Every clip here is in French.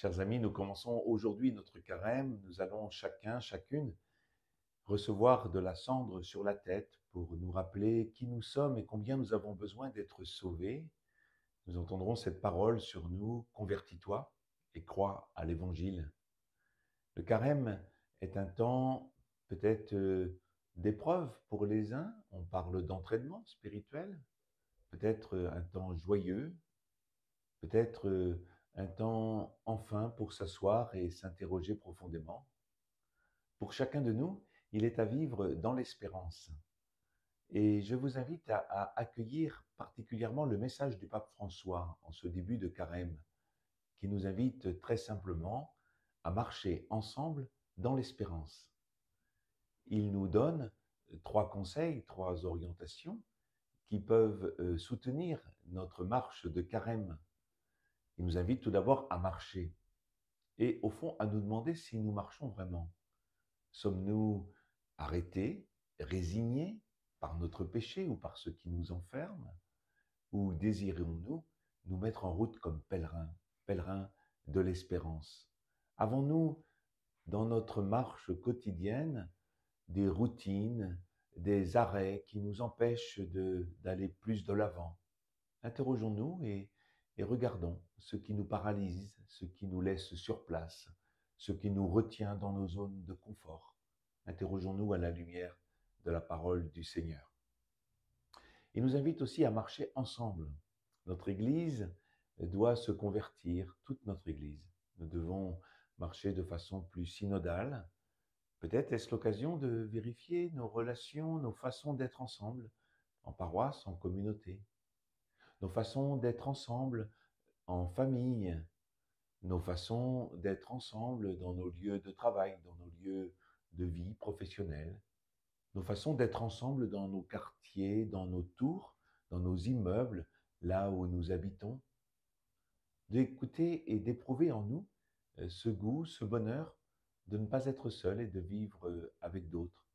Chers amis, nous commençons aujourd'hui notre carême. Nous allons chacun, chacune, recevoir de la cendre sur la tête pour nous rappeler qui nous sommes et combien nous avons besoin d'être sauvés. Nous entendrons cette parole sur nous: convertis-toi et crois à l'Évangile. Le carême est un temps peut-être d'épreuve pour les uns. On parle d'entraînement spirituel, peut-être un temps joyeux, peut-être un temps enfin pour s'asseoir et s'interroger profondément. Pour chacun de nous, il est à vivre dans l'espérance. Et je vous invite à accueillir particulièrement le message du pape François en ce début de carême, qui nous invite très simplement à marcher ensemble dans l'espérance. Il nous donne trois conseils, trois orientations qui peuvent soutenir notre marche de carême. Il nous invite tout d'abord à marcher et au fond à nous demander si nous marchons vraiment. Sommes-nous arrêtés, résignés par notre péché ou par ce qui nous enferme? Ou désirons-nous nous mettre en route comme pèlerins, pèlerins de l'espérance? Avons-nous, dans notre marche quotidienne, des routines, des arrêts qui nous empêchent d'aller plus de l'avant? Interrogeons-nous et regardons ce qui nous paralyse, ce qui nous laisse sur place, ce qui nous retient dans nos zones de confort. Interrogeons-nous à la lumière de la parole du Seigneur. Il nous invite aussi à marcher ensemble. Notre Église doit se convertir, toute notre Église. Nous devons marcher de façon plus synodale. Peut-être est-ce l'occasion de vérifier nos relations, nos façons d'être ensemble, en paroisse, en communauté, nos façons d'être ensemble en famille, nos façons d'être ensemble dans nos lieux de travail, dans nos lieux de vie professionnelle, nos façons d'être ensemble dans nos quartiers, dans nos tours, dans nos immeubles, là où nous habitons, d'écouter et d'éprouver en nous ce goût, ce bonheur de ne pas être seul et de vivre avec d'autres.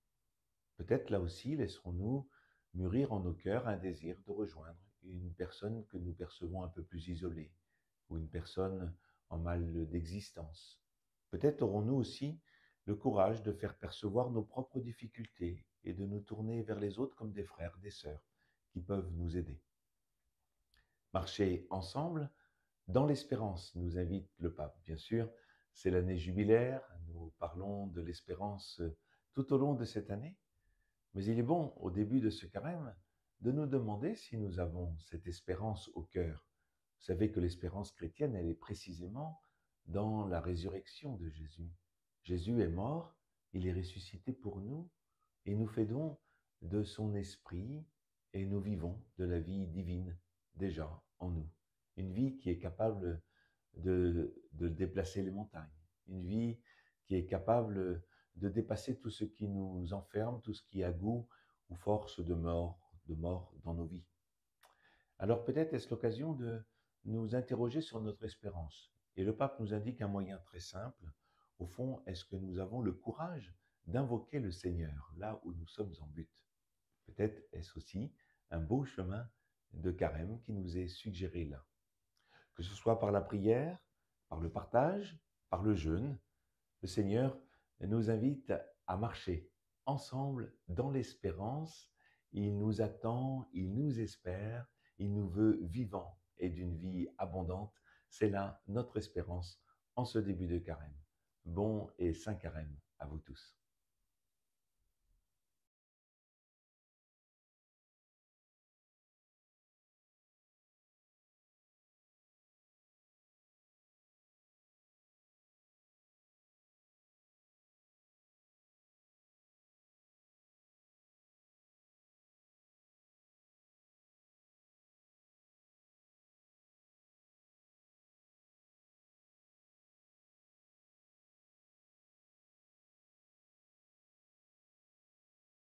Peut-être là aussi laisserons-nous mûrir en nos cœurs un désir de rejoindre une personne que nous percevons un peu plus isolée ou une personne en mal d'existence. Peut-être aurons-nous aussi le courage de faire percevoir nos propres difficultés et de nous tourner vers les autres comme des frères, des sœurs qui peuvent nous aider. Marcher ensemble dans l'espérance, nous invite le pape. Bien sûr, c'est l'année jubilaire, nous parlons de l'espérance tout au long de cette année, mais il est bon, au début de ce carême, de nous demander si nous avons cette espérance au cœur. Vous savez que l'espérance chrétienne, elle est précisément dans la résurrection de Jésus. Jésus est mort, il est ressuscité pour nous, et nous fait don de son esprit, et nous vivons de la vie divine déjà en nous. Une vie qui est capable de déplacer les montagnes, une vie qui est capable de dépasser tout ce qui nous enferme, tout ce qui a goût ou force de mort dans nos vies. Alors peut-être est-ce l'occasion de nous interroger sur notre espérance. Et le pape nous indique un moyen très simple. Au fond, est-ce que nous avons le courage d'invoquer le Seigneur là où nous sommes en but? Peut-être est-ce aussi un beau chemin de carême qui nous est suggéré là. Que ce soit par la prière, par le partage, par le jeûne, le Seigneur nous invite à marcher ensemble dans l'espérance. Il nous attend, il nous espère, il nous veut vivants et d'une vie abondante. C'est là notre espérance en ce début de carême. Bon et saint carême à vous tous.